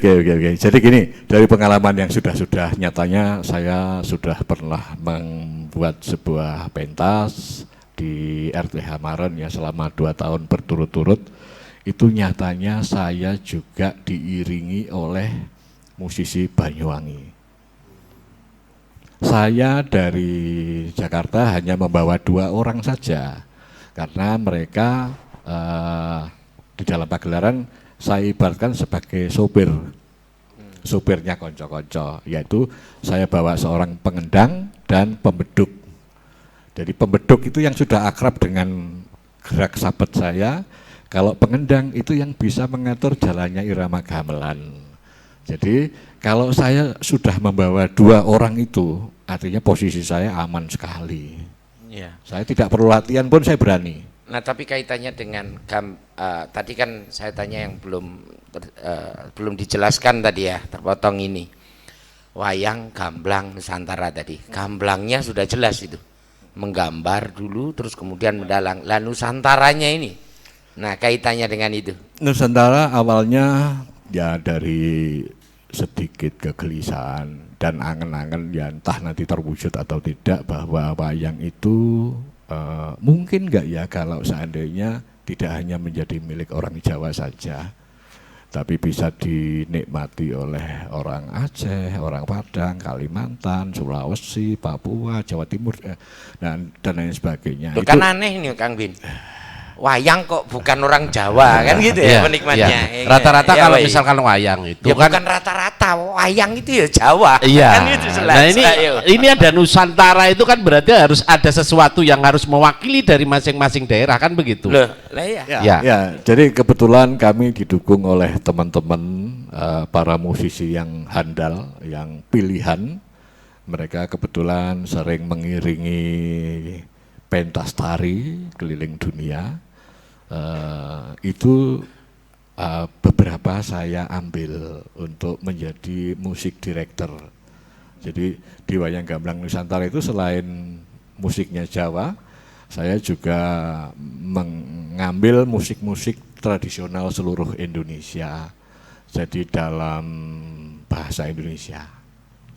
S2: Jadi gini, dari pengalaman yang sudah nyatanya saya sudah pernah membuat sebuah pentas di RTH Maren ya selama 2 tahun berturut-turut. Itu nyatanya saya juga diiringi oleh musisi Banyuwangi. Saya dari Jakarta hanya membawa 2 orang saja, karena mereka di dalam pagelaran saya ibaratkan sebagai sopirnya konco-konco, yaitu saya bawa seorang pengendang dan pembeduk. Jadi pembeduk itu yang sudah akrab dengan gerak sabet saya, kalau pengendang itu yang bisa mengatur jalannya irama gamelan. Jadi kalau saya sudah membawa 2 orang itu, artinya posisi saya aman sekali.
S3: Ya.
S2: Saya tidak perlu latihan pun saya berani.
S3: Nah, tapi kaitannya dengan tadi kan saya tanya yang belum dijelaskan tadi ya, terpotong ini. Wayang gamblang Nusantara tadi. Gamblangnya sudah jelas itu. Menggambar dulu terus kemudian mendalang. Lah Nusantaranya ini. Nah, kaitannya dengan itu.
S2: Nusantara awalnya ya dari sedikit kegelisahan dan angen-angen ya entah nanti terwujud atau tidak bahwa wayang itu mungkin nggak ya kalau seandainya tidak hanya menjadi milik orang Jawa saja, tapi bisa dinikmati oleh orang Aceh, orang Padang, Kalimantan, Sulawesi, Papua, Jawa Timur, dan lain sebagainya.
S3: Loh, kan aneh nih Kang Bin. Wayang kok bukan orang Jawa kan gitu ya penikmatnya.
S1: Iya. Rata-rata
S3: Ya,
S1: kalau
S3: Wai.
S1: misalkan wayang itu
S3: Ya
S1: kan
S3: bukan rata-rata, wayang itu ya Jawa.
S1: iya.
S3: Kan gitu jelas.
S1: Nah ini ada Nusantara itu kan berarti harus ada sesuatu yang harus mewakili dari masing-masing daerah kan begitu.
S3: Loh, lah ya.
S1: Ya.
S2: Ya, jadi kebetulan kami didukung oleh teman-teman para musisi yang handal, yang pilihan. Mereka kebetulan sering mengiringi pentas tari keliling dunia. Itu beberapa saya ambil untuk menjadi musik director. Jadi di Wayang Gamblang Nusantara itu selain musiknya Jawa, saya juga mengambil musik-musik tradisional seluruh Indonesia. Jadi dalam bahasa Indonesia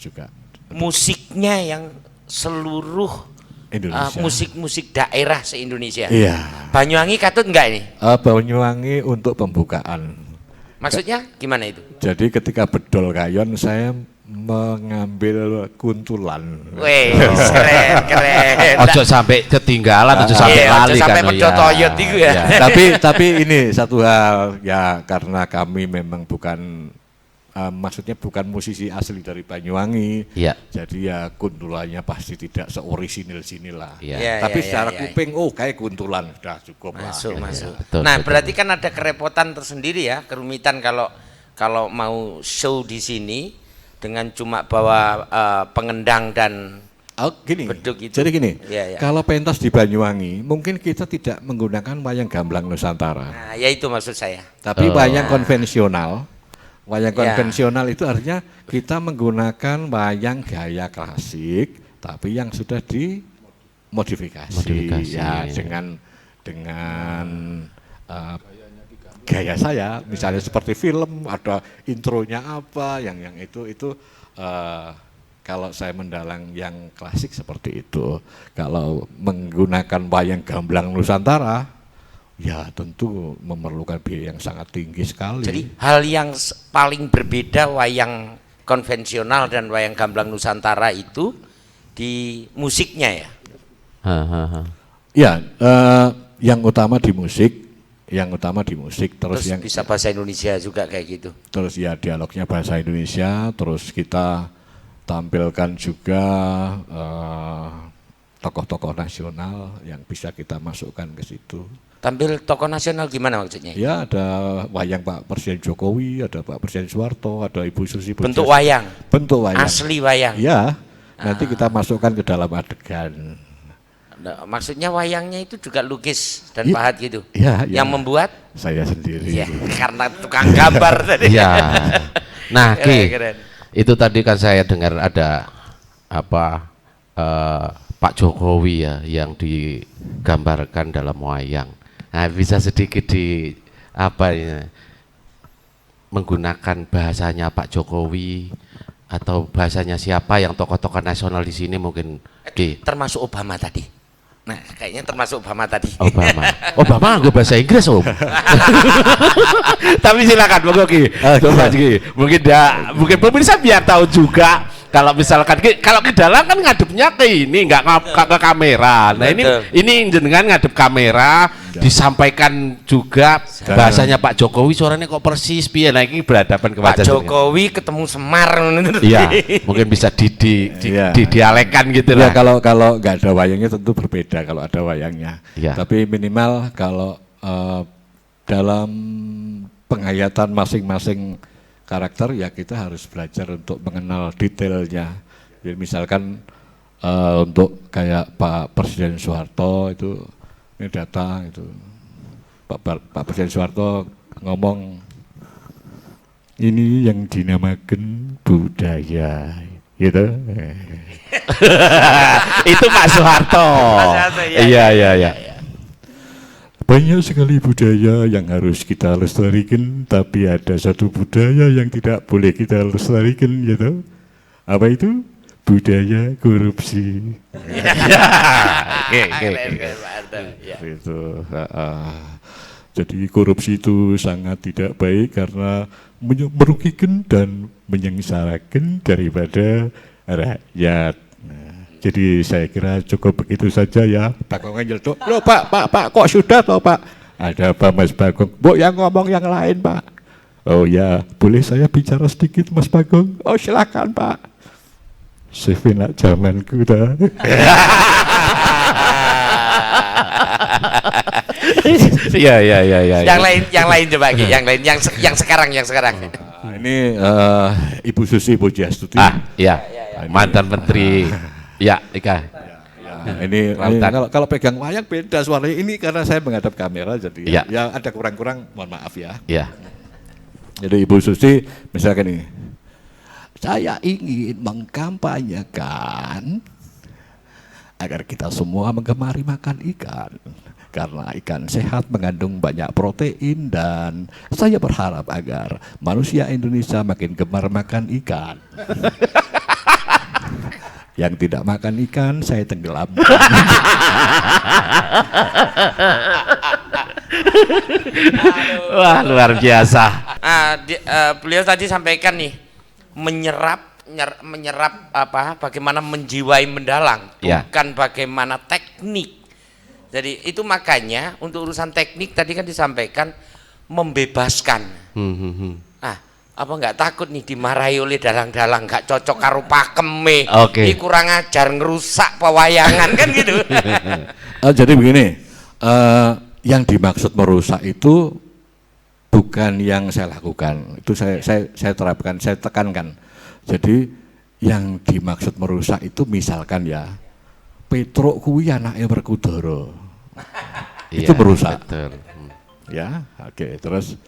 S2: juga.
S3: Musiknya yang seluruh
S2: Indonesia.
S3: musik-musik daerah se-Indonesia.
S2: Iya.
S3: Banyuwangi katut enggak ini?
S2: Banyuwangi untuk pembukaan.
S3: Maksudnya gimana itu?
S2: Jadi ketika bedol kayon saya mengambil kuntulan.
S3: Weh, keren.
S1: Ojo sampai ketinggalan, ojo sampai
S3: Iya,
S1: lali
S3: ojo sampai
S1: kan
S3: pedot toyot itu ya.
S2: Tapi ini satu hal ya, karena kami memang bukan maksudnya bukan musisi asli dari Banyuwangi.
S1: Iya.
S2: Jadi ya kuntulannya pasti tidak seorisinil sini lah.
S1: Iya.
S3: Iya,
S2: Tapi
S3: iya,
S2: secara
S3: iya.
S2: kuping kayak kuntulan sudah cukup
S3: Masuk,
S2: lah.
S3: masuk.
S1: betul,
S3: Nah,
S1: betul.
S3: berarti kan ada kerepotan tersendiri ya, kerumitan kalau mau show di sini dengan cuma bawa pengendang dan
S2: Gini,
S3: beduk itu.
S2: jadi gini,
S3: Iya, iya.
S2: kalau pentas di Banyuwangi mungkin kita tidak menggunakan wayang gamblang Nusantara,
S3: nah, ya itu maksud saya.
S2: tapi wayang konvensional. Wayang
S3: Ya.
S2: konvensional itu artinya kita menggunakan wayang gaya klasik, tapi yang sudah dimodifikasi,
S1: Modifikasi,
S2: ya
S1: ya.
S2: dengan gaya saya, misalnya seperti film ada intronya apa, yang itu kalau saya mendalang yang klasik seperti itu. Kalau menggunakan wayang gamblang Nusantara, ya tentu memerlukan biaya yang sangat tinggi sekali.
S3: Jadi hal yang paling berbeda wayang konvensional dan wayang gamblang Nusantara itu di musiknya ya.
S2: Ya, yang utama di musik, terus
S3: Terus
S2: yang
S3: bisa bahasa Indonesia juga kayak gitu.
S2: terus ya dialognya bahasa Indonesia, terus kita tampilkan juga tokoh-tokoh nasional yang bisa kita masukkan ke situ.
S3: Tampil tokoh nasional gimana maksudnya?
S2: Ya, ada wayang Pak Presiden Jokowi, ada Pak Presiden Soeharto, ada Ibu Susi
S3: Bentuk
S2: Pujiastuti.
S3: wayang.
S2: Bentuk wayang.
S3: Asli wayang.
S2: Ya, nanti kita masukkan ke dalam adegan.
S3: Nah, maksudnya wayangnya itu juga lukis dan
S2: Iya.
S3: pahat gitu.
S2: Iya,
S3: Yang
S2: iya.
S3: membuat
S2: Saya sendiri.
S3: ya karena tukang gambar tadi.
S1: Iya. Nah, Ki,
S3: Keren.
S1: itu tadi kan saya dengar ada Pak Jokowi ya yang digambarkan dalam wayang. Nah, bisa sedikit menggunakan bahasanya Pak Jokowi atau bahasanya siapa yang tokoh-tokoh nasional di sini mungkin Ki.
S3: Termasuk Obama tadi. Nah, kayaknya termasuk Obama tadi.
S1: Obama gue bahasa Inggris Om. Tapi silakan monggo Ki. Coba Ki. Mungkin pemirsa biar tahu juga kalau misalkan kalau ke dalam kan ngadepnya ke ini nggak ke kamera. Nah,
S3: Betul.
S1: ini jenengan ngadep kamera disampaikan juga bahasanya Pak Jokowi suaranya kok persis piye. Nah, ini berhadapan ke
S3: Pak
S1: wajah jenengan.
S3: Jokowi ketemu Semar.
S1: Iya, mungkin bisa
S2: Iya.
S1: didialekan gitu
S2: Ya,
S1: lah.
S2: kalau nggak ada wayangnya tentu berbeda kalau ada wayangnya.
S1: Iya.
S2: Tapi minimal kalau dalam penghayatan masing-masing karakter ya kita harus belajar untuk mengenal detailnya. Jadi misalkan untuk kayak Pak Presiden Soeharto itu ini datang itu Pak Presiden Soeharto ngomong ini yang dinamakan budaya gitu.
S1: Itu Pak Soeharto.
S3: Soeharto,
S1: Iya, iya.
S2: Banyak sekali budaya yang harus kita lestarikan, tapi ada satu budaya yang tidak boleh kita lestarikan, gitu. Apa itu? Budaya korupsi.
S1: Oke.
S2: Itu. Jadi korupsi itu sangat tidak baik karena merugikan dan menyengsarakan daripada rakyat. Jadi saya kira cukup begitu saja ya. Bagong nyeletuk, loh Pak, kok sudah toh Pak? Ada apa Mas Bagong? Bu yang ngomong yang lain Pak. Oh ya, boleh saya bicara sedikit Mas Bagong? Oh silakan Pak. Sefinak zamanku dah.
S1: Iya.
S3: Yang lain coba Ki, yang lain yang sekarang.
S2: Nah, ini Ibu Susi Pujiastuti.
S1: Iya. Mantan Menteri. Ya, Ika.
S2: Nah, ini kalau pegang wayang beda suaranya. Ini karena saya menghadap kamera jadi
S1: Iya.
S2: ya ada kurang-kurang, mohon maaf ya.
S1: Iya.
S2: Jadi Ibu Susi misalkan ini, saya ingin mengkampanyekan agar kita semua menggemari makan ikan. Karena ikan sehat mengandung banyak protein dan saya berharap agar manusia Indonesia makin gemar makan ikan. Yang tidak makan ikan saya tenggelam.
S1: Wah, luar biasa.
S3: Beliau tadi sampaikan nih menyerap bagaimana menjiwai mendalang,
S1: Ya.
S3: bukan bagaimana teknik. Jadi itu makanya untuk urusan teknik tadi kan disampaikan membebaskan. Apa nggak takut nih dimarahi oleh dalang-dalang nggak cocok karo pakeme,
S1: Oke.
S3: ini kurang ajar ngerusak pewayangan kan gitu.
S2: Jadi begini, yang dimaksud merusak itu bukan yang saya lakukan, itu saya terapkan, saya tekankan. Jadi yang dimaksud merusak itu misalkan ya, Petruk kuwi anake Werkudara, itu merusak.
S1: Betul.
S2: Ya, oke. Terus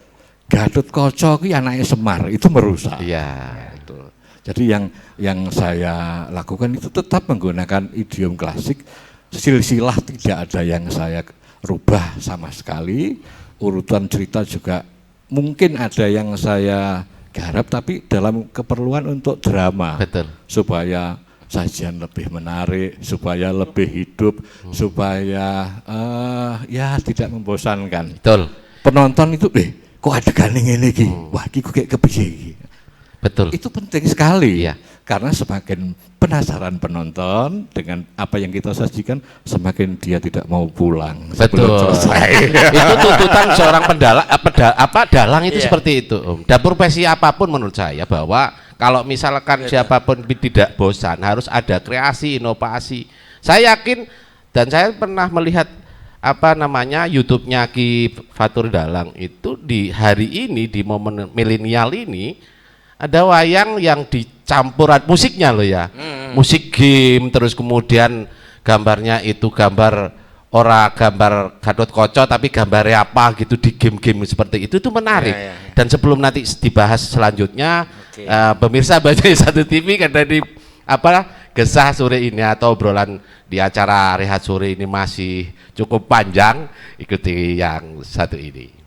S2: Gatotkaca kuwi anake Semar, itu merusak.
S1: Iya.
S2: Itu. Jadi yang saya lakukan itu tetap menggunakan idiom klasik, silsilah tidak ada yang saya rubah sama sekali, urutan cerita juga mungkin ada yang saya garap tapi dalam keperluan untuk drama.
S1: Betul.
S2: Supaya sajian lebih menarik, supaya lebih hidup, supaya ya tidak membosankan.
S1: Betul.
S2: Penonton itu kok adegan ini iki? Wah, iki kok kayak kepiye iki?
S1: Betul.
S2: Itu penting sekali.
S1: Iya.
S2: Karena semakin penasaran penonton dengan apa yang kita sajikan, semakin dia tidak mau pulang sebelum
S1: Betul.
S2: selesai.
S1: Itu tuntutan seorang dalang itu
S3: Iya.
S1: seperti itu, Om. Dan profesi apapun menurut saya bahwa kalau misalkan siapapun tidak bosan harus ada kreasi, inovasi. Saya yakin dan saya pernah melihat apa namanya YouTube-nya Ki Fatur Dalang itu di hari ini di momen milenial ini ada wayang yang dicampur musiknya loh ya, musik game, terus kemudian gambarnya itu gambar gambar Gatot Kaca tapi gambarnya apa gitu di game-game seperti itu menarik. Dan sebelum nanti dibahas selanjutnya, pemirsa Bajai Satu TV karena di gesah sore ini atau obrolan di acara Rehat Sore ini masih cukup panjang, ikuti yang satu ini.